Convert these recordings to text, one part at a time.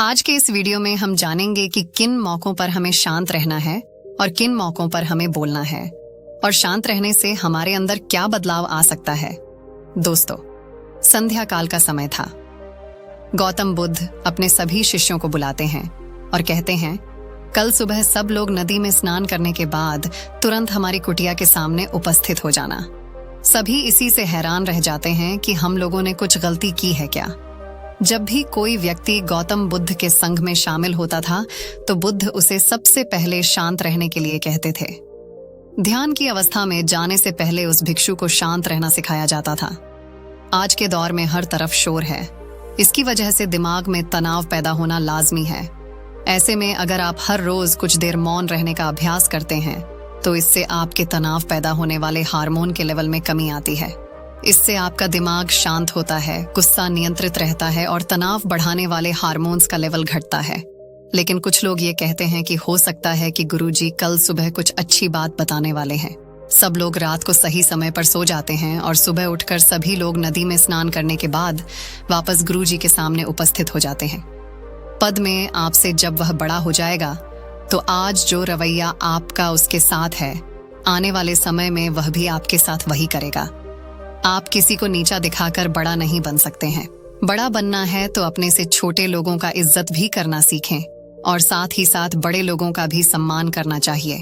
आज के इस वीडियो में हम जानेंगे कि किन मौकों पर हमें शांत रहना है और किन मौकों पर हमें बोलना है, और शांत रहने से हमारे अंदर क्या बदलाव आ सकता है। दोस्तों, संध्या काल का समय था। गौतम बुद्ध अपने सभी शिष्यों को बुलाते हैं और कहते हैं, कल सुबह सब लोग नदी में स्नान करने के बाद तुरंत हमारी कुटिया के सामने उपस्थित हो जाना। सभी इसी से हैरान रह जाते हैं कि हम लोगों ने कुछ गलती की है क्या। जब भी कोई व्यक्ति गौतम बुद्ध के संग में शामिल होता था तो बुद्ध उसे सबसे पहले शांत रहने के लिए कहते थे। ध्यान की अवस्था में जाने से पहले उस भिक्षु को शांत रहना सिखाया जाता था। आज के दौर में हर तरफ शोर है। इसकी वजह से दिमाग में तनाव पैदा होना लाजमी है। ऐसे में अगर आप हर रोज कुछ देर मौन रहने का अभ्यास करते हैं तो इससे आपके तनाव पैदा होने वाले हार्मोन के लेवल में कमी आती है। इससे आपका दिमाग शांत होता है, गुस्सा नियंत्रित रहता है और तनाव बढ़ाने वाले हार्मोन्स का लेवल घटता है। लेकिन कुछ लोग ये कहते हैं कि हो सकता है कि गुरुजी कल सुबह कुछ अच्छी बात बताने वाले हैं। सब लोग रात को सही समय पर सो जाते हैं और सुबह उठकर सभी लोग नदी में स्नान करने के बाद वापस गुरुजी के सामने उपस्थित हो जाते हैं। पद में आपसे जब वह बड़ा हो जाएगा तो आज जो रवैया आपका उसके साथ है, आने वाले समय में वह भी आपके साथ वही करेगा। आप किसी को नीचा दिखाकर बड़ा नहीं बन सकते हैं। बड़ा बनना है तो अपने से छोटे लोगों का इज्जत भी करना सीखें और साथ ही साथ बड़े लोगों का भी सम्मान करना चाहिए।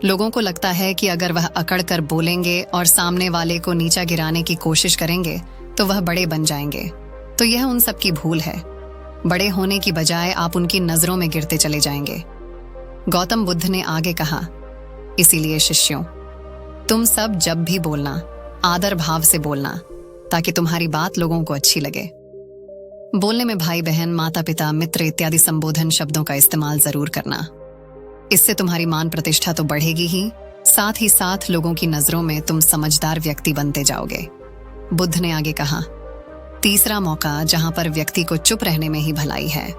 लोगों को लगता है कि अगर वह अकड़ कर बोलेंगे और सामने वाले को नीचा गिराने की कोशिश करेंगे तो वह बड़े बन जाएंगे। तो यह उन सब की भूल है। बड़े होने की बजाय आप उनकी नजरों में गिरते चले जाएंगे। गौतम बुद्ध ने आगे कहा, इसीलिए शिष्यों, तुम सब जब भी बोलना आदर भाव से बोलना ताकि तुम्हारी बात लोगों को अच्छी लगे। बोलने में भाई बहन, माता पिता, मित्र इत्यादि संबोधन शब्दों का इस्तेमाल जरूर करना। इससे तुम्हारी मान प्रतिष्ठा तो बढ़ेगी ही, साथ ही साथ लोगों की नजरों में तुम समझदार व्यक्ति बनते जाओगे। बुद्ध ने आगे कहा, तीसरा मौका जहां पर व्यक्ति को चुप रहने में ही भलाई है।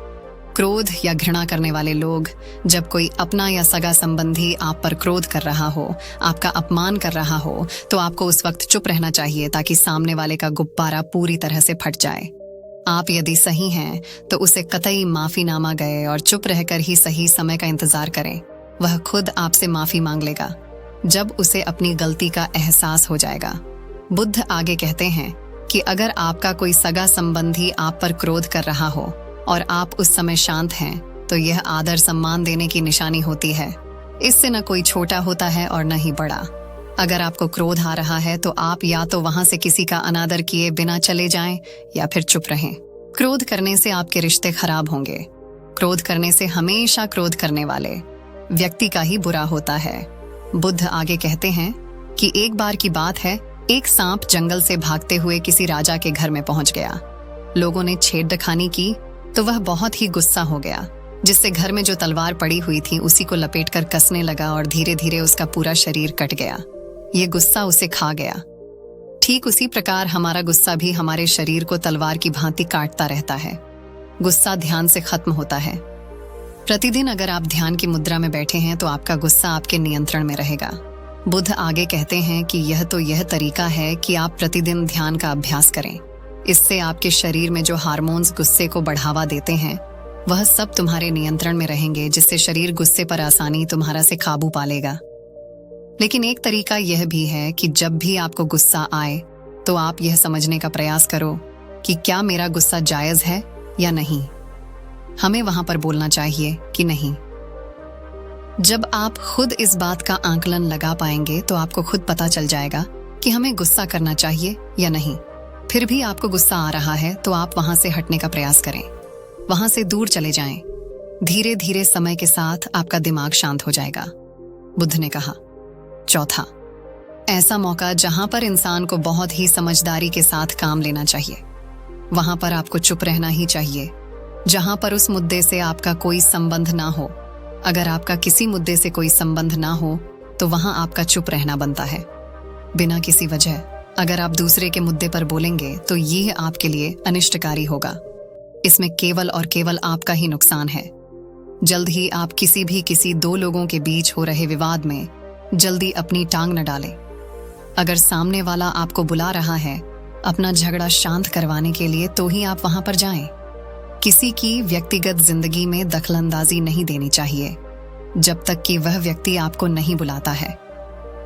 क्रोध या घृणा करने वाले लोग, जब कोई अपना या सगा संबंधी आप पर क्रोध कर रहा हो, आपका अपमान कर रहा हो, तो आपको उस वक्त चुप रहना चाहिए ताकि सामने वाले का गुब्बारा पूरी तरह से फट जाए। आप यदि सही हैं तो उसे कतई माफीनामा गए और चुप रहकर ही सही समय का इंतजार करें। वह खुद आपसे माफी मांग लेगा जब उसे अपनी गलती का एहसास हो जाएगा। बुद्ध आगे कहते हैं कि अगर आपका कोई सगा संबंधी आप पर क्रोध कर रहा हो और आप उस समय शांत हैं तो यह आदर सम्मान देने की निशानी होती है। इससे न कोई छोटा होता है और न ही बड़ा। अगर आपको क्रोध आ रहा है तो आप या तो वहां से किसी का अनादर किए बिना चले जाएं या फिर चुप रहें। क्रोध करने से आपके रिश्ते खराब होंगे। क्रोध करने से हमेशा क्रोध करने वाले व्यक्ति का ही बुरा होता है। बुद्ध आगे कहते हैं कि एक बार की बात है, एक सांप जंगल से भागते हुए किसी राजा के घर में पहुंच गया। लोगों ने छेड़खानी की तो वह बहुत ही गुस्सा हो गया, जिससे घर में जो तलवार पड़ी हुई थी उसी को लपेटकर कसने लगा और धीरे धीरे उसका पूरा शरीर कट गया। ये गुस्सा उसे खा गया। ठीक उसी प्रकार हमारा गुस्सा भी हमारे शरीर को तलवार की भांति काटता रहता है। गुस्सा ध्यान से खत्म होता है। प्रतिदिन अगर आप ध्यान की मुद्रा में बैठे हैं तो आपका गुस्सा आपके नियंत्रण में रहेगा। बुद्ध आगे कहते हैं कि यह तरीका है कि आप प्रतिदिन ध्यान का अभ्यास करें। इससे आपके शरीर में जो हार्मोन्स गुस्से को बढ़ावा देते हैं वह सब तुम्हारे नियंत्रण में रहेंगे, जिससे शरीर गुस्से पर आसानी तुम्हारा से काबू पा लेगा। लेकिन एक तरीका यह भी है कि जब भी आपको गुस्सा आए तो आप यह समझने का प्रयास करो कि क्या मेरा गुस्सा जायज है या नहीं। हमें वहां पर बोलना चाहिए कि नहीं। जब आप खुद इस बात का आंकलन लगा पाएंगे तो आपको खुद पता चल जाएगा कि हमें गुस्सा करना चाहिए या नहीं। फिर भी आपको गुस्सा आ रहा है तो आप वहां से हटने का प्रयास करें, वहां से दूर चले जाएं। धीरे धीरे समय के साथ आपका दिमाग शांत हो जाएगा। बुद्ध ने कहा, चौथा, ऐसा मौका जहां पर इंसान को बहुत ही समझदारी के साथ काम लेना चाहिए। वहां पर आपको चुप रहना ही चाहिए जहां पर उस मुद्दे से आपका कोई संबंध ना हो। अगर आपका किसी मुद्दे से कोई संबंध ना हो तो वहां आपका चुप रहना बनता है, बिना किसी वजह। अगर आप दूसरे के मुद्दे पर बोलेंगे तो यह आपके लिए अनिष्टकारी होगा। इसमें केवल और केवल आपका ही नुकसान है। जल्द ही आप किसी दो लोगों के बीच हो रहे विवाद में जल्दी अपनी टांग न डालें। अगर सामने वाला आपको बुला रहा है अपना झगड़ा शांत करवाने के लिए तो ही आप वहां पर जाएं। किसी की व्यक्तिगत जिंदगी में दखलंदाजी नहीं देनी चाहिए जब तक कि वह व्यक्ति आपको नहीं बुलाता है।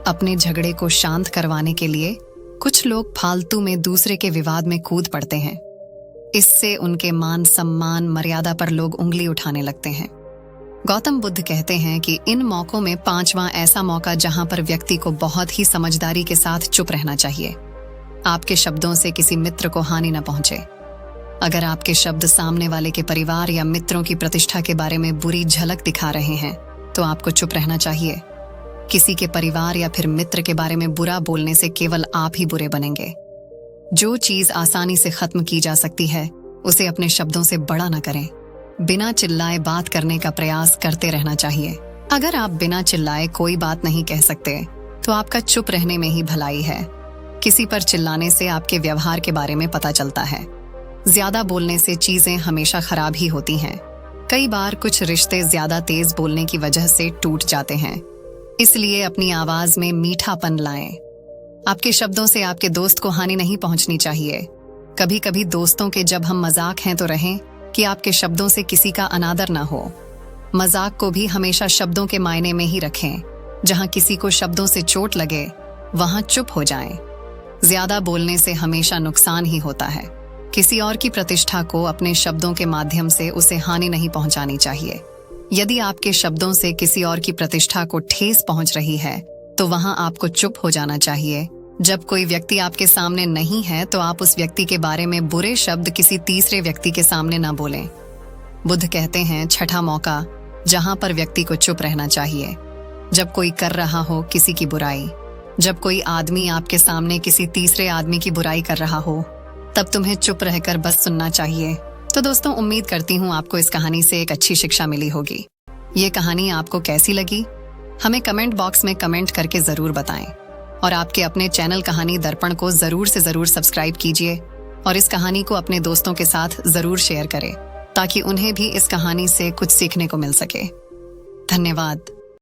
अपने झगड़े को शांत करवाने के लिए कुछ लोग फालतू में दूसरे के विवाद में कूद पड़ते हैं। इससे उनके मान सम्मान मर्यादा पर लोग उंगली उठाने लगते हैं। गौतम बुद्ध कहते हैं कि इन मौकों में 5वां ऐसा मौका जहां पर व्यक्ति को बहुत ही समझदारी के साथ चुप रहना चाहिए। आपके शब्दों से किसी मित्र को हानि न पहुंचे। अगर आपके शब्द सामने वाले के परिवार या मित्रों की प्रतिष्ठा के बारे में बुरी झलक दिखा रहे हैं तो आपको चुप रहना चाहिए। किसी के परिवार या फिर मित्र के बारे में बुरा बोलने से केवल आप ही बुरे बनेंगे। जो चीज आसानी से खत्म की जा सकती है उसे अपने शब्दों से बड़ा न करें। बिना चिल्लाए बात करने का प्रयास करते रहना चाहिए। अगर आप बिना चिल्लाए कोई बात नहीं कह सकते तो आपका चुप रहने में ही भलाई है। किसी पर चिल्लाने से आपके व्यवहार के बारे में पता चलता है। ज्यादा बोलने से चीजें हमेशा खराब ही होती हैं। कई बार कुछ रिश्ते ज्यादा तेज बोलने की वजह से टूट जाते हैं। इसलिए अपनी आवाज में मीठापन लाएं। आपके शब्दों से आपके दोस्त को हानि नहीं पहुंचनी चाहिए। कभी कभी दोस्तों के जब हम मजाक हैं तो रहें कि आपके शब्दों से किसी का अनादर ना हो। मजाक को भी हमेशा शब्दों के मायने में ही रखें। जहां किसी को शब्दों से चोट लगे वहां चुप हो जाएं। ज्यादा बोलने से हमेशा नुकसान ही होता है। किसी और की प्रतिष्ठा को अपने शब्दों के माध्यम से उसे हानि नहीं पहुंचानी चाहिए। यदि आपके शब्दों से किसी और की प्रतिष्ठा को ठेस पहुंच रही है तो वहां आपको चुप हो जाना चाहिए। जब कोई व्यक्ति आपके सामने नहीं है तो आप उस व्यक्ति के बारे में बुरे शब्द किसी तीसरे व्यक्ति के सामने न बोलें। बुद्ध कहते हैं 6ठा मौका जहां पर व्यक्ति को चुप रहना चाहिए। जब कोई कर रहा हो किसी की बुराई, जब कोई आदमी आपके सामने किसी तीसरे आदमी की बुराई कर रहा हो, तब तुम्हें चुप रहकर बस सुनना चाहिए। तो दोस्तों, उम्मीद करती हूँ आपको इस कहानी से एक अच्छी शिक्षा मिली होगी। ये कहानी आपको कैसी लगी हमें कमेंट बॉक्स में कमेंट करके जरूर बताएं। और आपके अपने चैनल कहानी दर्पण को जरूर से जरूर सब्सक्राइब कीजिए और इस कहानी को अपने दोस्तों के साथ जरूर शेयर करें ताकि उन्हें भी इस कहानी से कुछ सीखने को मिल सके। धन्यवाद।